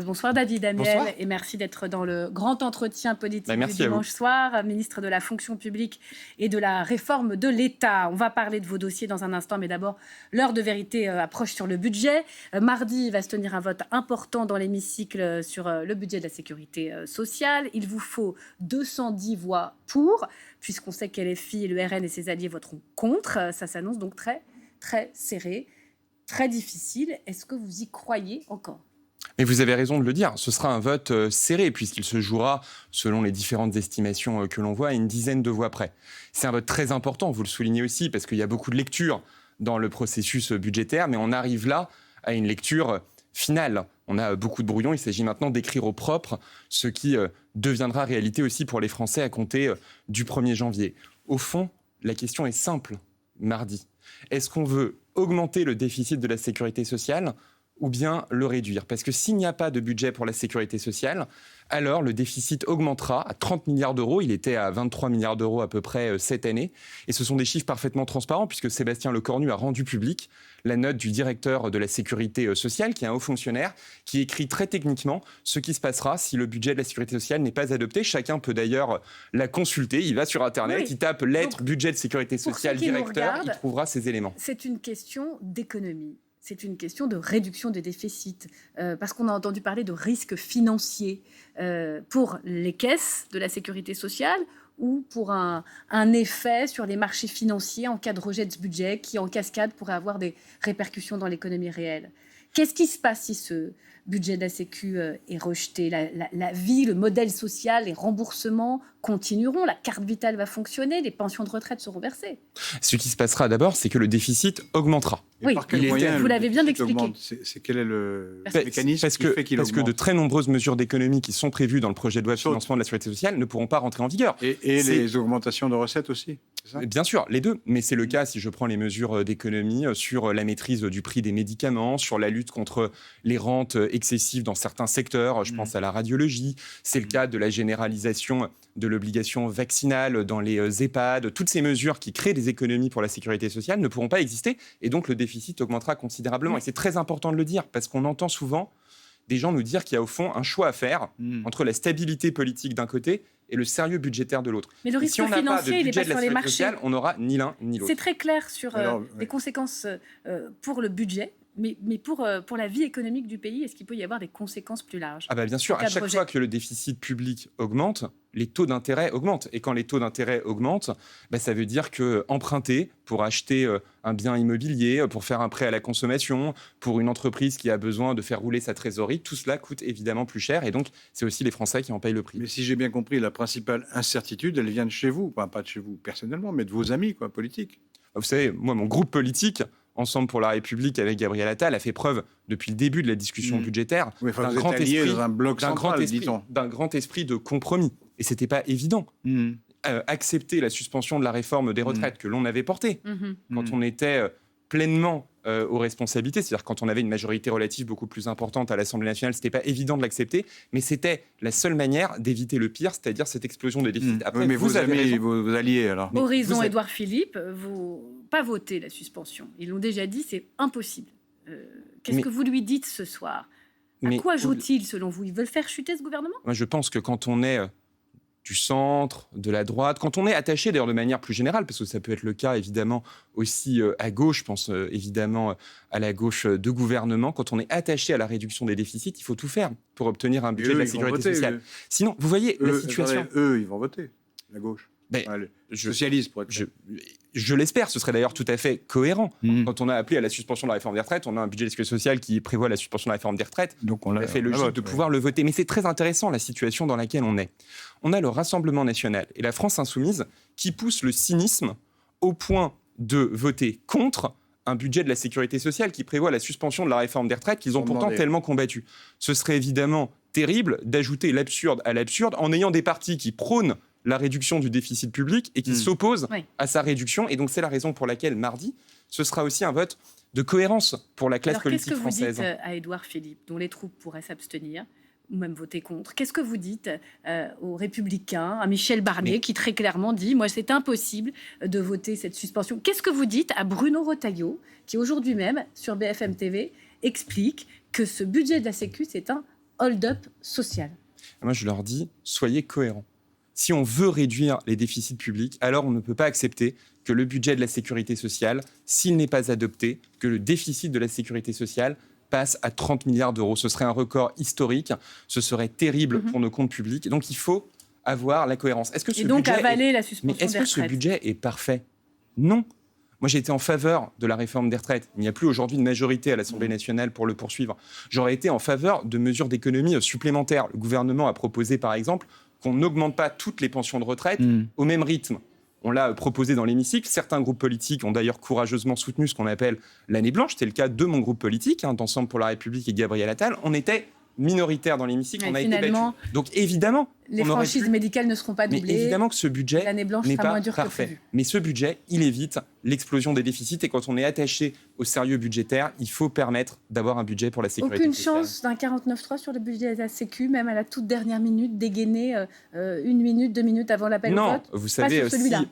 Bonsoir David Amiel Bonsoir. et merci d'être dans le grand entretien politique du Merci à vous. dimanche soir, ministre de la fonction publique et de la réforme de l'État. On va parler de vos dossiers dans un instant, mais d'abord, l'heure de vérité approche sur le budget. Mardi, il va se tenir un vote important dans l'hémicycle sur le budget de la sécurité sociale. Il vous faut 210 voix pour, puisqu'on sait que LFI, le RN et ses alliés voteront contre. Ça s'annonce donc très, très serré, très difficile. Est-ce que vous y croyez encore ? Mais vous avez raison de le dire, ce sera un vote serré puisqu'il se jouera, selon les différentes estimations que l'on voit, à une dizaine de voix près. C'est un vote très important, vous le soulignez aussi, parce qu'il y a beaucoup de lectures dans le processus budgétaire, mais on arrive là à une lecture finale. On a beaucoup de brouillons, il s'agit maintenant d'écrire au propre ce qui deviendra réalité aussi pour les Français à compter du 1er janvier. Au fond, la question est simple, mardi. Est-ce qu'on veut augmenter le déficit de la sécurité sociale ou bien le réduire? Parce que s'il n'y a pas de budget pour la sécurité sociale, alors le déficit augmentera à 30 milliards d'euros. Il était à 23 milliards d'euros à peu près cette année. Et ce sont des chiffres parfaitement transparents, puisque Sébastien Lecornu a rendu public la note du directeur de la sécurité sociale, qui est un haut fonctionnaire, qui écrit très techniquement ce qui se passera si le budget de la sécurité sociale n'est pas adopté. Chacun peut d'ailleurs la consulter. Il va sur Internet, il tape lettre budget de sécurité sociale directeur, il trouvera ces éléments. C'est une question d'économie. C'est une question de réduction des déficits, parce qu'on a entendu parler de risques financiers pour les caisses de la sécurité sociale ou pour un effet sur les marchés financiers en cas de rejet de ce budget qui, en cascade, pourrait avoir des répercussions dans l'économie réelle. Qu'est-ce qui se passe si ce budget de la Sécu est rejeté ? La vie, le modèle social, les remboursements continueront, la carte vitale va fonctionner, les pensions de retraite seront versées. Ce qui se passera d'abord, c'est que le déficit augmentera. Oui, vous l'avez bien expliqué. C'est quel est le mécanisme qui fait qu'il parce augmente ? que de très nombreuses mesures d'économie qui sont prévues dans le projet de loi de financement de la sécurité sociale ne pourront pas rentrer en vigueur. Et les augmentations de recettes aussi, c'est ça ? Bien sûr, les deux. Mais c'est le cas si je prends les mesures d'économie sur la maîtrise du prix des médicaments, sur la lutte contre les rentes excessives dans certains secteurs. Je pense à la radiologie. C'est le cas de la généralisation de l'obligation vaccinale dans les EHPAD. Toutes ces mesures qui créent des économies pour la sécurité sociale ne pourront pas exister. Et donc, le déficit augmentera considérablement. Et c'est très important de le dire, parce qu'on entend souvent des gens nous dire qu'il y a au fond un choix à faire entre la stabilité politique d'un côté et le sérieux budgétaire de l'autre. Mais le risque financier, il n'est pas sur les marchés. Sociale, on n'aura ni l'un ni l'autre. C'est très clair sur les conséquences pour le budget, mais pour la vie économique du pays, est-ce qu'il peut y avoir des conséquences plus larges ? Ah bah bien sûr, à chaque fois que le déficit public augmente, les taux d'intérêt augmentent. Et quand les taux d'intérêt augmentent, ça veut dire qu'emprunter pour acheter un bien immobilier, pour faire un prêt à la consommation, pour une entreprise qui a besoin de faire rouler sa trésorerie, tout cela coûte évidemment plus cher. Et donc, c'est aussi les Français qui en payent le prix. Mais si j'ai bien compris, la principale incertitude, elle vient de chez vous. Pas de chez vous personnellement, mais de vos amis politiques. Vous savez, moi, mon groupe politique, Ensemble pour la République, avec Gabriel Attal, a fait preuve, depuis le début de la discussion budgétaire, d'un grand esprit de compromis. Et ce n'était pas évident. Accepter la suspension de la réforme des retraites que l'on avait portée, quand on était pleinement aux responsabilités, c'est-à-dire quand on avait une majorité relative beaucoup plus importante à l'Assemblée nationale, ce n'était pas évident de l'accepter, mais c'était la seule manière d'éviter le pire, c'est-à-dire cette explosion des déficits. Après, mais vos amis, vos alliés, alors. Horizon, Édouard Philippe, vous pas voté la suspension. Ils l'ont déjà dit, c'est impossible. Qu'est-ce que vous lui dites ce soir ? À quoi joue-t-il, selon vous ? Ils veulent faire chuter ce gouvernement ? Moi, je pense que quand on est du centre, de la droite, quand on est attaché d'ailleurs de manière plus générale, parce que ça peut être le cas évidemment aussi à gauche, je pense évidemment à la gauche de gouvernement, quand on est attaché à la réduction des déficits, il faut tout faire pour obtenir un budget de la sécurité sociale. Sinon, vous voyez la situation... Eux, ils vont voter, la gauche. Socialiste, pour être je l'espère, ce serait d'ailleurs tout à fait cohérent. Quand on a appelé à la suspension de la réforme des retraites, on a un budget de sécurité sociale qui prévoit la suspension de la réforme des retraites. Donc on a fait logique de pouvoir le voter. Mais c'est très intéressant la situation dans laquelle on est. On a le Rassemblement national et la France insoumise qui poussent le cynisme au point de voter contre un budget de la sécurité sociale qui prévoit la suspension de la réforme des retraites qu'ils ont pourtant tellement combattu. Ce serait évidemment terrible d'ajouter l'absurde à l'absurde en ayant des partis qui prônent la réduction du déficit public et qui s'oppose à sa réduction. Et donc, c'est la raison pour laquelle, mardi, ce sera aussi un vote de cohérence pour la classe politique française. Qu'est-ce que vous dites à Édouard Philippe, dont les troupes pourraient s'abstenir ou même voter contre ? Qu'est-ce que vous dites aux Républicains, à Michel Barnier, qui très clairement dit « Moi, c'est impossible de voter cette suspension ». Qu'est-ce que vous dites à Bruno Retailleau, qui aujourd'hui même, sur BFM TV, explique que ce budget de la Sécu, c'est un hold-up social. Moi, je leur dis, soyez cohérents. Si on veut réduire les déficits publics, alors on ne peut pas accepter que le budget de la sécurité sociale, s'il n'est pas adopté, que le déficit de la sécurité sociale passe à 30 milliards d'euros. Ce serait un record historique, ce serait terrible pour nos comptes publics. Donc il faut avoir la cohérence. Est-ce que ce Et donc budget avaler la suspension Mais est-ce des que ce retraites. budget est parfait? Non. Moi, j'ai été en faveur de la réforme des retraites. Il n'y a plus aujourd'hui de majorité à l'Assemblée nationale pour le poursuivre. J'aurais été en faveur de mesures d'économie supplémentaires. Le gouvernement a proposé, par exemple, qu'on n'augmente pas toutes les pensions de retraite au même rythme. On l'a proposé dans l'hémicycle. Certains groupes politiques ont d'ailleurs courageusement soutenu ce qu'on appelle l'année blanche. C'était le cas de mon groupe politique, d'Ensemble pour la République et Gabriel Attal. On était minoritaire dans l'hémicycle, on a été battu. Donc évidemment, les franchises médicales ne seront pas doublées. Mais évidemment que ce budget l'année blanche n'est sera pas moins dure parfait. que prévu. Mais ce budget, il évite l'explosion des déficits. Et quand on est attaché au sérieux budgétaire, il faut permettre d'avoir un budget pour la sécurité Aucune sociale. chance d'un 49.3 sur le budget de la Sécu, même à la toute dernière minute, dégainer 1 minute, 2 minutes avant l'appel au vote. Non, vous savez,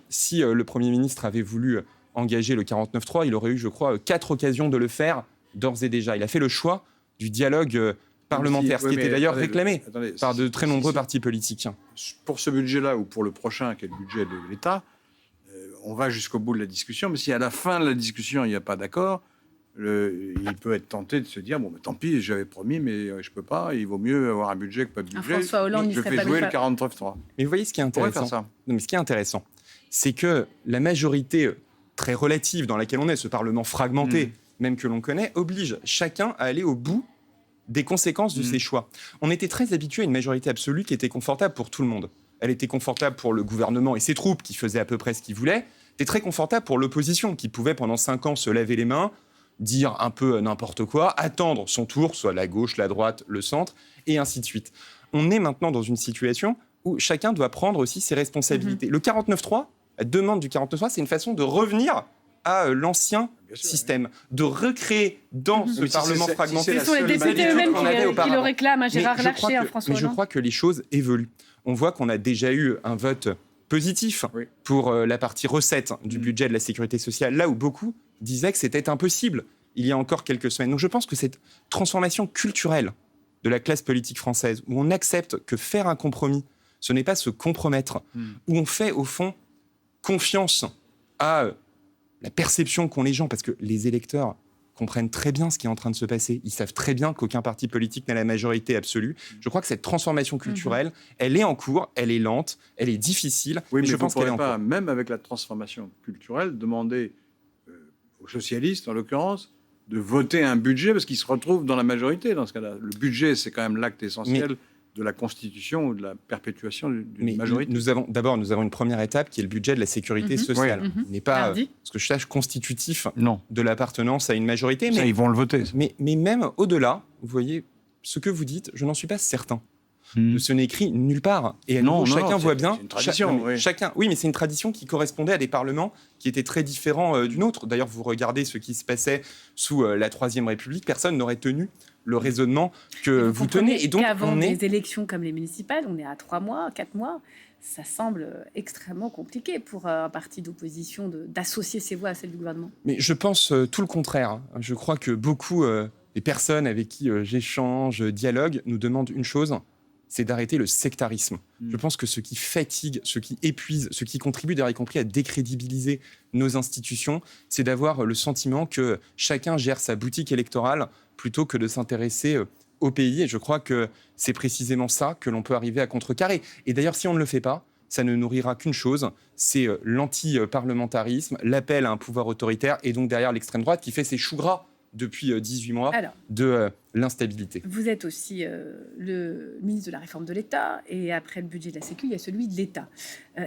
si le Premier ministre avait voulu engager le 49.3, il aurait eu, je crois, 4 occasions de le faire d'ores et déjà. Il a fait le choix du dialogue parlementaire, ce qui était d'ailleurs réclamé par de très nombreux partis politiques. Pour ce budget-là ou pour le prochain, qui est le budget de l'État, on va jusqu'au bout de la discussion, mais si à la fin de la discussion, il n'y a pas d'accord, il peut être tenté de se dire, bon, mais tant pis, j'avais promis, mais je ne peux pas, il vaut mieux avoir un budget que pas de budget. François Hollande, je fais jouer le 49.3. Mais vous voyez ce qui est intéressant, non, mais ce qui est intéressant, c'est que la majorité très relative dans laquelle on est, ce Parlement fragmenté, même que l'on connaît, oblige chacun à aller au bout des conséquences de ses choix. On était très habitué à une majorité absolue qui était confortable pour tout le monde. Elle était confortable pour le gouvernement et ses troupes qui faisaient à peu près ce qu'ils voulaient. Était très confortable pour l'opposition qui pouvait pendant 5 ans se laver les mains, dire un peu n'importe quoi, attendre son tour, soit la gauche, la droite, le centre, et ainsi de suite. On est maintenant dans une situation où chacun doit prendre aussi ses responsabilités. Le 49.3, la demande du 49.3, c'est une façon de revenir à l'ancien système, de recréer dans ce Parlement fragmenté. Ce sont les députés eux-mêmes qui le réclament, Gérard Larcher, François Hollande. Mais je crois que les choses évoluent. On voit qu'on a déjà eu un vote positif pour la partie recette du budget de la sécurité sociale, là où beaucoup disaient que c'était impossible il y a encore quelques semaines. Donc je pense que cette transformation culturelle de la classe politique française, où on accepte que faire un compromis, ce n'est pas se compromettre, où on fait au fond confiance à la perception qu'ont les gens, parce que les électeurs comprennent très bien ce qui est en train de se passer. Ils savent très bien qu'aucun parti politique n'a la majorité absolue. Je crois que cette transformation culturelle, elle est en cours, elle est lente, elle est difficile. Oui, mais je pense qu'elle est en pas, cours. même avec la transformation culturelle, demander aux socialistes, en l'occurrence, de voter un budget, parce qu'ils se retrouvent dans la majorité dans ce cas-là. Le budget, c'est quand même l'acte essentiel de la constitution ou de la perpétuation d'une majorité. Nous avons une première étape qui est le budget de la sécurité sociale. Il n'est pas, ce que je sache, constitutif de l'appartenance à une majorité. Ça, ils vont le voter. Mais même au-delà, vous voyez, ce que vous dites, je n'en suis pas certain. Ce n'est écrit nulle part. Et chacun voit bien. C'est une tradition. Oui, mais c'est une tradition qui correspondait à des parlements qui étaient très différents d'une autre. D'ailleurs, vous regardez ce qui se passait sous la Troisième République, personne n'aurait tenu le raisonnement que vous tenez. Et donc, avant des élections comme les municipales, on est à 3 mois, 4 mois. Ça semble extrêmement compliqué pour un parti d'opposition d'associer ses voix à celles du gouvernement. Mais je pense tout le contraire. Je crois que beaucoup des personnes avec qui j'échange, dialogue, nous demandent une chose, c'est d'arrêter le sectarisme. Je pense que ce qui fatigue, ce qui épuise, ce qui contribue d'ailleurs y compris à décrédibiliser nos institutions, c'est d'avoir le sentiment que chacun gère sa boutique électorale plutôt que de s'intéresser au pays. Et je crois que c'est précisément ça que l'on peut arriver à contrecarrer. Et d'ailleurs, si on ne le fait pas, ça ne nourrira qu'une chose, c'est l'anti-parlementarisme, l'appel à un pouvoir autoritaire et donc derrière l'extrême droite qui fait ses choux gras depuis 18 mois de l'instabilité. Vous êtes aussi le ministre de la Réforme de l'État et après le budget de la Sécu, il y a celui de l'État.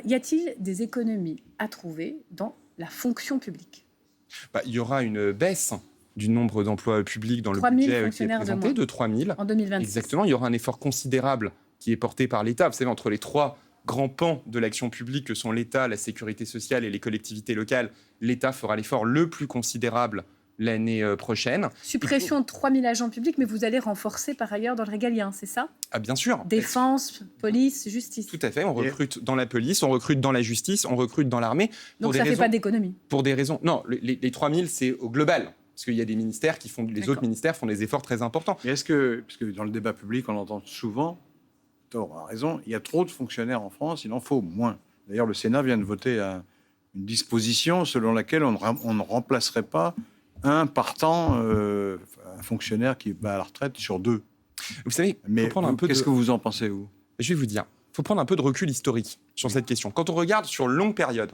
Y a-t-il des économies à trouver dans la fonction publique ? Il y aura une baisse du nombre d'emplois publics dans le budget qui est présenté, de 3 000. En 2026. Exactement, il y aura un effort considérable qui est porté par l'État. Vous savez, entre les 3 grands pans de l'action publique que sont l'État, la sécurité sociale et les collectivités locales, l'État fera l'effort le plus considérable l'année prochaine. Suppression de 3 000 agents publics, mais vous allez renforcer par ailleurs dans le régalien, c'est ça ? Ah bien sûr. Défense, police, justice. Tout à fait, on recrute dans la police, on recrute dans la justice, on recrute dans l'armée. Donc ça ne fait pas d'économie. Pour des raisons... Non, les 3 000, c'est au global. Parce qu'il y a des ministères les autres ministères font des efforts très importants. Mais parce que dans le débat public, on entend souvent, Thor a raison, il y a trop de fonctionnaires en France, il en faut moins. D'ailleurs, le Sénat vient de voter une disposition selon laquelle on ne remplacerait pas un partant, un fonctionnaire qui va à la retraite sur 2. Vous savez, qu'est-ce que vous en pensez, vous ? Je vais vous dire, il faut prendre un peu de recul historique sur cette question. Quand on regarde sur longue période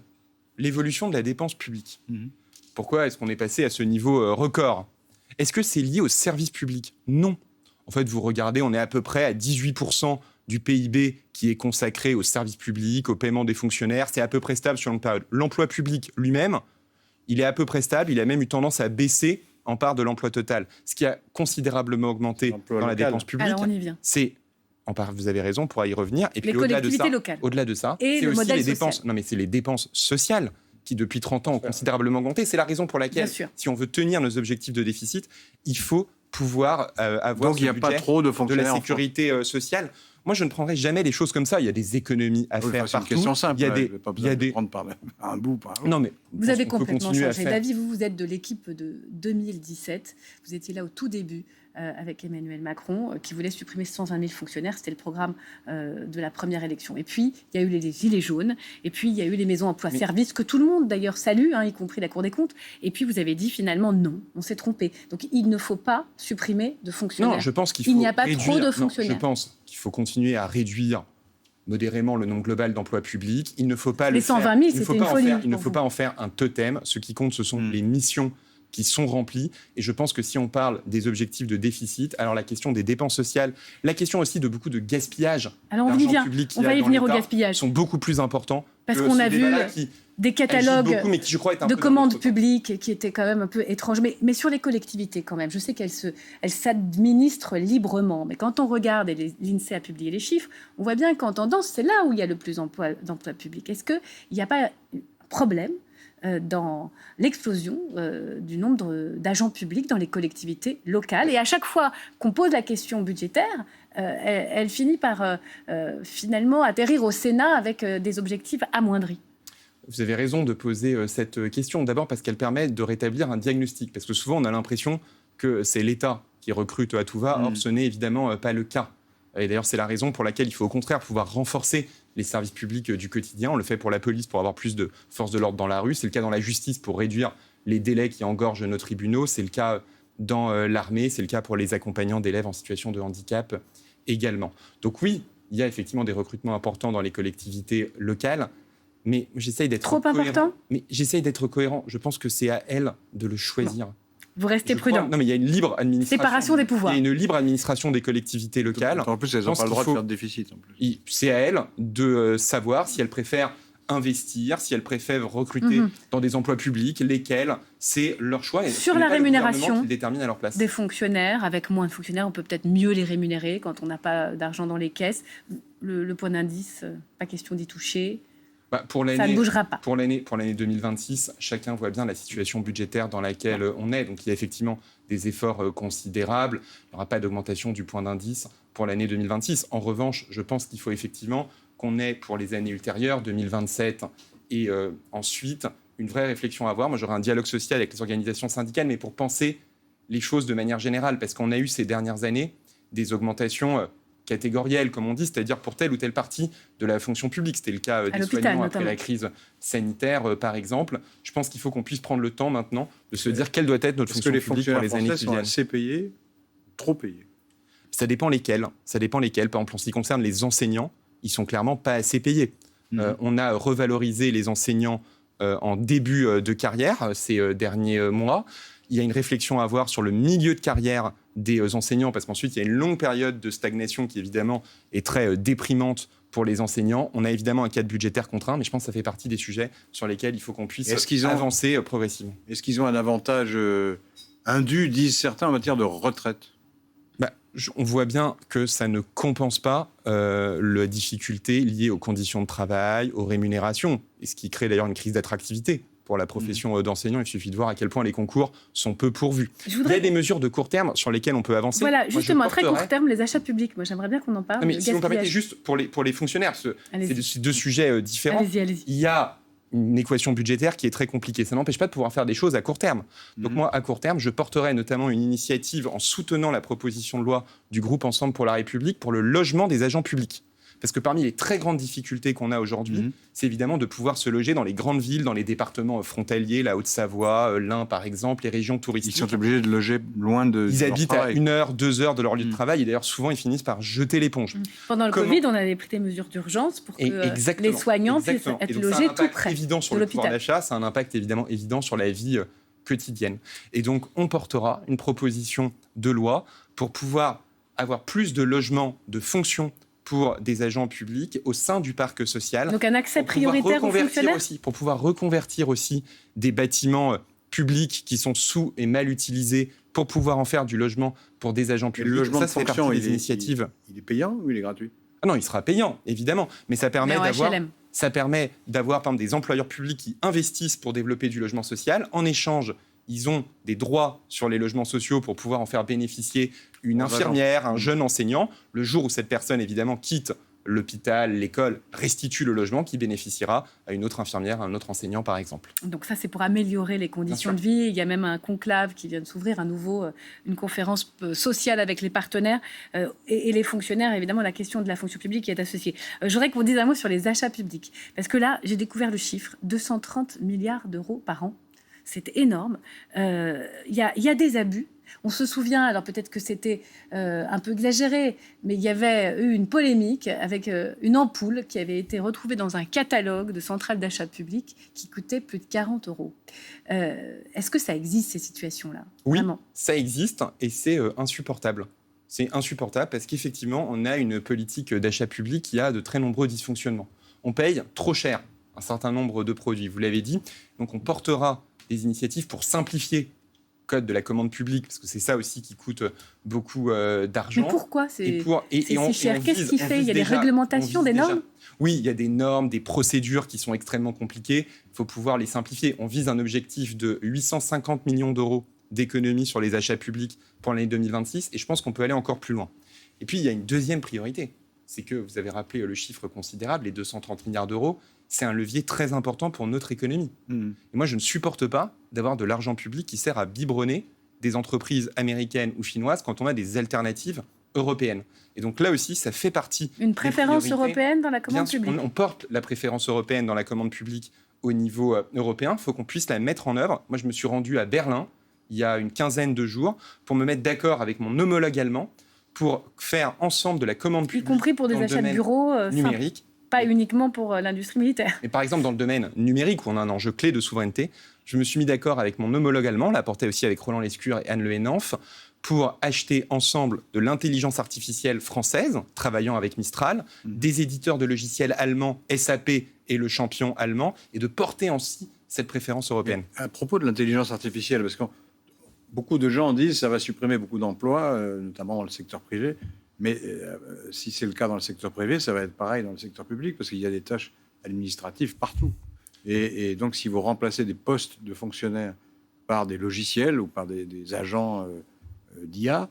l'évolution de la dépense publique, pourquoi est-ce qu'on est passé à ce niveau record ? Est-ce que c'est lié au service public ? Non. En fait, vous regardez, on est à peu près à 18% du PIB qui est consacré au service public, au paiement des fonctionnaires. C'est à peu près stable sur longue période. L'emploi public lui-même, il est à peu près stable. Il a même eu tendance à baisser en part de l'emploi total. Ce qui a considérablement augmenté dans la dépense publique, alors on y vient. C'est, vous avez raison, on pourra y revenir. Et puis les collectivités locales. Au-delà de ça, et c'est le aussi modèle les social. dépenses. Non, mais c'est les dépenses sociales qui, depuis 30 ans, ont considérablement augmenté. C'est la raison pour laquelle, si on veut tenir nos objectifs de déficit, il faut pouvoir avoir donc il n'y a pas trop de fonctionnaires de la sécurité sociale. Moi, je ne prendrai jamais les choses comme ça. Il y a des économies à faire partout. C'est une question simple. Il y a des prendre par un bout. Non, mais vous avez complètement changé. David, vous êtes de l'équipe de 2017. Vous étiez là au tout début avec Emmanuel Macron, qui voulait supprimer 120 000 fonctionnaires. C'était le programme de la première élection. Et puis, il y a eu les gilets jaunes. Et puis, il y a eu les maisons emploi-service, que tout le monde, d'ailleurs, salue, y compris la Cour des comptes. Et puis, vous avez dit, finalement, non, on s'est trompé. Donc, il ne faut pas supprimer de fonctionnaires. Non, je pense qu'il faut il n'y a pas réduire, trop de fonctionnaires. Je pense qu'il faut continuer à réduire modérément le nombre global d'emplois publics. Il ne faut pas les 120 000, c'était une folie. Il ne faut pas en faire un totem. Ce qui compte, ce sont les missions qui sont remplies. Et je pense que si on parle des objectifs de déficit, alors la question des dépenses sociales, la question aussi de beaucoup de gaspillage d'argent public on va y venir au gaspillage, sont beaucoup plus importants. Parce qu'on a vu des catalogues de commandes publiques qui étaient quand même un peu étranges. Mais sur les collectivités, quand même, je sais qu'elles s'administrent librement. Mais quand on regarde, et l'INSEE a publié les chiffres, on voit bien qu'en tendance, c'est là où il y a le plus d'emplois publics. Est-ce qu'il n'y a pas un problème dans l'explosion du nombre d'agents publics dans les collectivités locales? Et à chaque fois qu'on pose la question budgétaire, elle finit par finalement atterrir au Sénat avec des objectifs amoindris. Vous avez raison de poser cette question. D'abord parce qu'elle permet de rétablir un diagnostic. Parce que souvent, on a l'impression que c'est l'État qui recrute à tout va. Or, ce n'est évidemment pas le cas. Et d'ailleurs, c'est la raison pour laquelle il faut au contraire pouvoir renforcer les services publics du quotidien. On le fait pour la police, pour avoir plus de force de l'ordre dans la rue. C'est le cas dans la justice pour réduire les délais qui engorgent nos tribunaux. C'est le cas dans l'armée. C'est le cas pour les accompagnants d'élèves en situation de handicap également. Donc oui, il y a effectivement des recrutements importants dans les collectivités locales. Mais j'essaye d'être trop cohérent. Important. Mais j'essaye d'être cohérent. Je pense que c'est à elle de le choisir. Non. Vous restez prudent. Non, mais il y a une libre administration. Séparation des pouvoirs. Il y a une libre administration des collectivités locales. En plus, elles n'ont pas le droit de faire de déficit. En plus. C'est à elle de savoir si elle préfère investir, si elle préfère recruter dans des emplois publics, lesquels, c'est leur choix. Et sur la rémunération qui détermine à leur place. Des fonctionnaires, avec moins de fonctionnaires, on peut peut-être mieux les rémunérer quand on n'a pas d'argent dans les caisses. Le point d'indice, pas question d'y toucher. Ça ne bougera pas. Pour l'année 2026, chacun voit bien la situation budgétaire dans laquelle on est. Donc il y a effectivement des efforts considérables. Il n'y aura pas d'augmentation du point d'indice pour l'année 2026. En revanche, je pense qu'il faut effectivement qu'on ait pour les années ultérieures, 2027 et ensuite, une vraie réflexion à avoir. Moi, j'aurai un dialogue social avec les organisations syndicales, mais pour penser les choses de manière générale, parce qu'on a eu ces dernières années des augmentations catégorielles, comme on dit, c'est-à-dire pour telle ou telle partie de la fonction publique. C'était le cas des soignants après la crise sanitaire, par exemple. Je pense qu'il faut qu'on puisse prendre le temps maintenant de se dire quelle doit être notre fonction publique pour les années qui viennent. Est-ce que les fonctionnaires français sont assez payés, trop payés? Ça dépend lesquels. Par exemple, en ce qui concerne les enseignants, ils sont clairement pas assez payés. On a revalorisé les enseignants en début de carrière ces derniers mois. Il y a une réflexion à avoir sur le milieu de carrière des enseignants, parce qu'ensuite, il y a une longue période de stagnation qui, évidemment, est très déprimante pour les enseignants. On a évidemment un cadre budgétaire contraint, mais je pense que ça fait partie des sujets sur lesquels il faut qu'on puisse avancer progressivement. Est-ce qu'ils ont un avantage indu, disent certains, en matière de retraite? On voit bien que ça ne compense pas la difficulté liée aux conditions de travail, aux rémunérations, et ce qui crée d'ailleurs une crise d'attractivité pour la profession d'enseignant. Il suffit de voir à quel point les concours sont peu pourvus. Il y a des mesures de court terme sur lesquelles on peut avancer. Voilà, justement, à très court terme, les achats publics. Moi, j'aimerais bien qu'on en parle. Mais si vous me permettez, juste pour les fonctionnaires, c'est deux sujets différents. Allez-y. Il y a une équation budgétaire qui est très compliquée. Ça n'empêche pas de pouvoir faire des choses à court terme. Donc moi, à court terme, je porterai notamment une initiative en soutenant la proposition de loi du groupe Ensemble pour la République pour le logement des agents publics. Parce que parmi les très grandes difficultés qu'on a aujourd'hui, c'est évidemment de pouvoir se loger dans les grandes villes, dans les départements frontaliers, la Haute-Savoie, l'Ain par exemple, les régions touristiques. Ils sont obligés de loger loin de Ils leur habitent travail. à 1 heure, 2 heures de leur lieu de travail et d'ailleurs souvent ils finissent par jeter l'éponge. Pendant le Covid, on avait pris des mesures d'urgence pour que les soignants puissent être logés tout près ça a un impact évident sur de le pouvoir l'hôpital. d'achat, ça a un impact évidemment évident sur la vie quotidienne. Et donc on portera une proposition de loi pour pouvoir avoir plus de logements de fonction pour des agents publics au sein du parc social. Donc un accès pour pouvoir prioritaire aux reconvertir fonctionnaires aussi, pour pouvoir reconvertir aussi des bâtiments publics qui sont sous et mal utilisés pour pouvoir en faire du logement pour des agents Et publics. le logement ça de fait fonction, partie des initiatives. il est payant ou il est gratuit? Ah non, il sera payant, évidemment, mais ça permet Mais en d'avoir... HLM. Ça permet d'avoir, par exemple, des employeurs publics qui investissent pour développer du logement social. En échange, ils ont des droits sur les logements sociaux pour pouvoir en faire bénéficier une infirmière, un jeune enseignant. Le jour où cette personne, évidemment, quitte l'hôpital, l'école, restitue le logement qui bénéficiera à une autre infirmière, à un autre enseignant, par exemple. Donc ça, c'est pour améliorer les conditions de vie. Il y a même un conclave qui vient de s'ouvrir, une conférence sociale avec les partenaires et les fonctionnaires. Évidemment, la question de la fonction publique qui est associée. Je voudrais qu'on dise un mot sur les achats publics. Parce que là, j'ai découvert le chiffre, 230 milliards d'euros par an. C'est énorme. Il y a des abus. On se souvient, alors peut-être que c'était un peu exagéré, mais il y avait eu une polémique avec une ampoule qui avait été retrouvée dans un catalogue de centrales d'achat public qui coûtait plus de 40 euros. Est-ce que ça existe, ces situations-là? Oui, Vraiment? Ça existe et c'est insupportable. C'est insupportable parce qu'effectivement, on a une politique d'achat public qui a de très nombreux dysfonctionnements. On paye trop cher un certain nombre de produits, vous l'avez dit. Donc on portera des initiatives pour simplifier code de la commande publique, parce que c'est ça aussi qui coûte beaucoup d'argent. Mais pourquoi c'est si on cher? vise- Qu'est-ce qui on fait? Il vise y a des déjà- réglementations, on des vise normes? déjà- Oui, il y a des normes, des procédures qui sont extrêmement compliquées. Il faut pouvoir les simplifier. On vise un objectif de 850 millions d'euros d'économies sur les achats publics pour l'année 2026, et je pense qu'on peut aller encore plus loin. Et puis, il y a une deuxième priorité. C'est que, vous avez rappelé le chiffre considérable, les 230 milliards d'euros, c'est un levier très important pour notre économie. Et moi, je ne supporte pas d'avoir de l'argent public qui sert à biberonner des entreprises américaines ou chinoises quand on a des alternatives européennes. Et donc là aussi, ça fait partie Une des préférence priorités. européenne dans la Bien commande sûr, publique? on porte la préférence européenne dans la commande publique au niveau européen. Il faut qu'on puisse la mettre en œuvre. Moi, je me suis rendu à Berlin il y a une quinzaine de jours pour me mettre d'accord avec mon homologue allemand pour faire ensemble de la commande Y publique compris pour des dans le achats de domaine bureaux simples, numérique. pas uniquement pour l'industrie militaire. Mais par exemple, dans le domaine numérique, où on a un enjeu clé de souveraineté, je me suis mis d'accord avec mon homologue allemand, l'a porté aussi avec Roland Lescure et Anne Le Henanff, pour acheter ensemble de l'intelligence artificielle française, travaillant avec Mistral, des éditeurs de logiciels allemands, SAP et le champion allemand, et de porter ainsi cette préférence européenne. À propos de l'intelligence artificielle, parce que beaucoup de gens disent que ça va supprimer beaucoup d'emplois, notamment dans le secteur privé. Mais si c'est le cas dans le secteur privé, ça va être pareil dans le secteur public, parce qu'il y a des tâches administratives partout. Et donc, si vous remplacez des postes de fonctionnaires par des logiciels ou par des agents d'IA,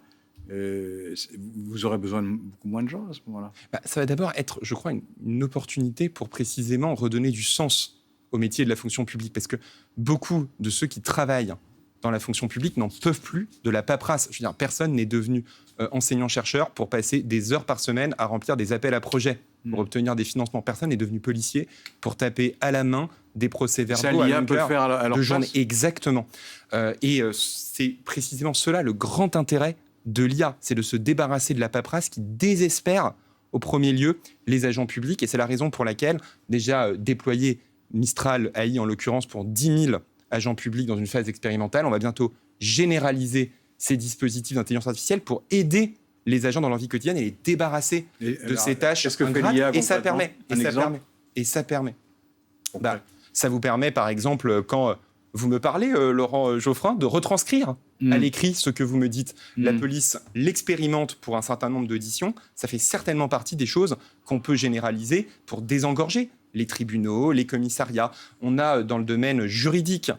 vous aurez besoin de beaucoup moins de gens à ce moment-là. Ça va d'abord être, je crois, une opportunité pour précisément redonner du sens au métier de la fonction publique, parce que beaucoup de ceux qui travaillent dans la fonction publique n'en peuvent plus de la paperasse. Je veux dire, personne n'est devenu enseignant-chercheur pour passer des heures par semaine à remplir des appels à projets pour obtenir des financements. Personne n'est devenu policier pour taper à la main des procès-verbaux à l'IA peut le longueur faire à leur de journée. place. Exactement. C'est précisément cela le grand intérêt de l'IA, c'est de se débarrasser de la paperasse qui désespère au premier lieu les agents publics. Et c'est la raison pour laquelle, déjà déployer Mistral AI en l'occurrence pour 10 000 agents publics dans une phase expérimentale, on va bientôt généraliser ces dispositifs d'intelligence artificielle pour aider les agents dans leur vie quotidienne et les débarrasser de ces tâches qu'est-ce que fait ingrates. l'IA Et ça concrètement? permet. Et ça permet. Ça vous permet, par exemple, quand vous me parlez, Laurent Geoffrin, de retranscrire à l'écrit ce que vous me dites. La police l'expérimente pour un certain nombre d'auditions. Ça fait certainement partie des choses qu'on peut généraliser pour désengorger les tribunaux, les commissariats. On a, dans le domaine juridique,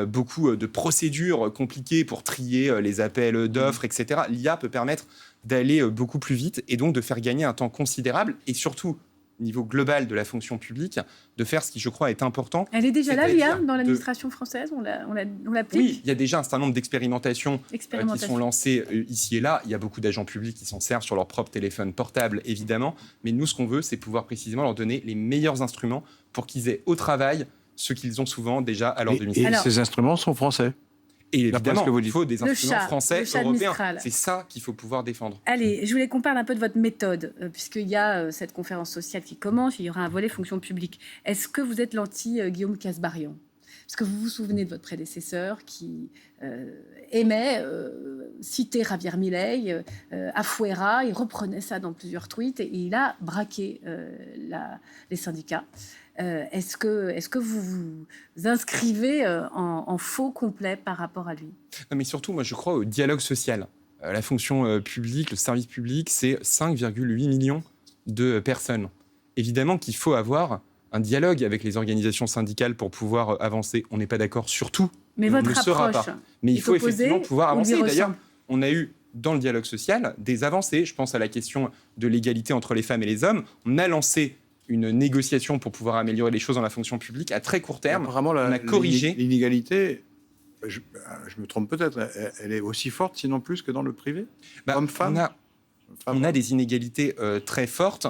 beaucoup de procédures compliquées pour trier les appels d'offres, etc. L'IA peut permettre d'aller beaucoup plus vite et donc de faire gagner un temps considérable et surtout niveau global de la fonction publique, de faire ce qui, je crois, est important. Elle est déjà là, c'est-à-dire l'IA, dans l'administration française. On l'applique. Oui, il y a déjà un certain nombre d'expérimentations qui sont lancées ici et là. Il y a beaucoup d'agents publics qui s'en servent sur leur propre téléphone portable, évidemment. Mais nous, ce qu'on veut, c'est pouvoir précisément leur donner les meilleurs instruments pour qu'ils aient au travail ce qu'ils ont souvent déjà à leur domicile. Et ces instruments sont français. Et évidemment, que vous il dites. faut des instruments français, européens. Mistral. C'est ça qu'il faut pouvoir défendre. Allez, je voulais qu'on parle un peu de votre méthode, puisqu'il y a cette conférence sociale qui commence, il y aura un volet fonction publique. Est-ce que vous êtes l'anti-Guillaume Kasbarian ? Parce que vous vous souvenez de votre prédécesseur qui aimait citer Javier Milei, Afuera, il reprenait ça dans plusieurs tweets et il a braqué les syndicats. Est-ce que vous vous inscrivez en faux complet par rapport à lui ? Non, mais surtout, moi, je crois au dialogue social. La fonction publique, le service public, c'est 5,8 millions de personnes. Évidemment qu'il faut avoir un dialogue avec les organisations syndicales pour pouvoir avancer. On n'est pas d'accord sur tout. Mais on votre ne sera approche, pas. Mais il faut effectivement pouvoir avancer. D'ailleurs, on a eu dans le dialogue social des avancées. Je pense à la question de l'égalité entre les femmes et les hommes. On a lancé une négociation pour pouvoir améliorer les choses dans la fonction publique à très court terme. Apparemment, on a corrigé. L'inégalité, je me trompe peut-être, elle est aussi forte, sinon plus, que dans le privé. Homme-femme. On a des inégalités très fortes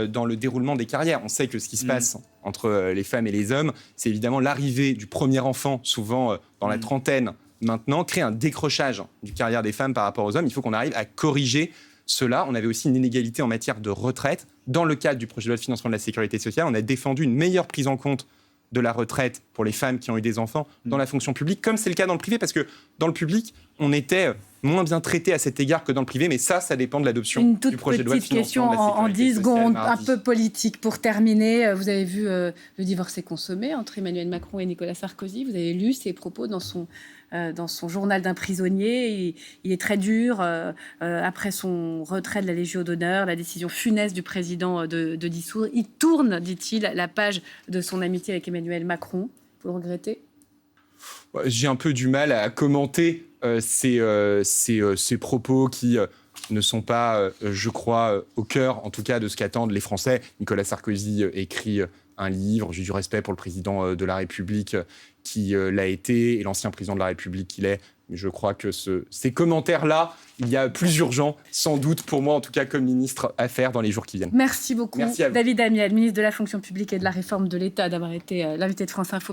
dans le déroulement des carrières. On sait que ce qui se passe entre les femmes et les hommes, c'est évidemment l'arrivée du premier enfant, souvent dans la trentaine maintenant, crée un décrochage du carrière des femmes par rapport aux hommes. Il faut qu'on arrive à corriger cela. On avait aussi une inégalité en matière de retraite. Dans le cadre du projet de loi de financement de la sécurité sociale, on a défendu une meilleure prise en compte de la retraite pour les femmes qui ont eu des enfants dans la fonction publique, comme c'est le cas dans le privé, parce que dans le public, on était moins bien traité à cet égard que dans le privé, mais ça dépend de l'adoption du projet de loi de financement de la sécurité sociale. Une toute petite question en 10 secondes, un peu politique pour terminer. Vous avez vu le divorce est consommé entre Emmanuel Macron et Nicolas Sarkozy. Vous avez lu ses propos dans son journal d'un prisonnier. Il est très dur. Après son retrait de la Légion d'honneur, la décision funeste du président de dissoudre, il tourne, dit-il, la page de son amitié avec Emmanuel Macron. Vous le regrettez ? J'ai un peu du mal à commenter ces propos qui ne sont pas, je crois, au cœur, en tout cas, de ce qu'attendent les Français. Nicolas Sarkozy écrit un livre, j'ai du respect pour le président de la République qui l'a été, et l'ancien président de la République qu'il est. Mais je crois que ces commentaires-là, il y a plus urgent, sans doute, pour moi, en tout cas, comme ministre, à faire dans les jours qui viennent. Merci beaucoup, Merci à vous. David Amiel, ministre de la fonction publique et de la réforme de l'État, d'avoir été l'invité de France Info.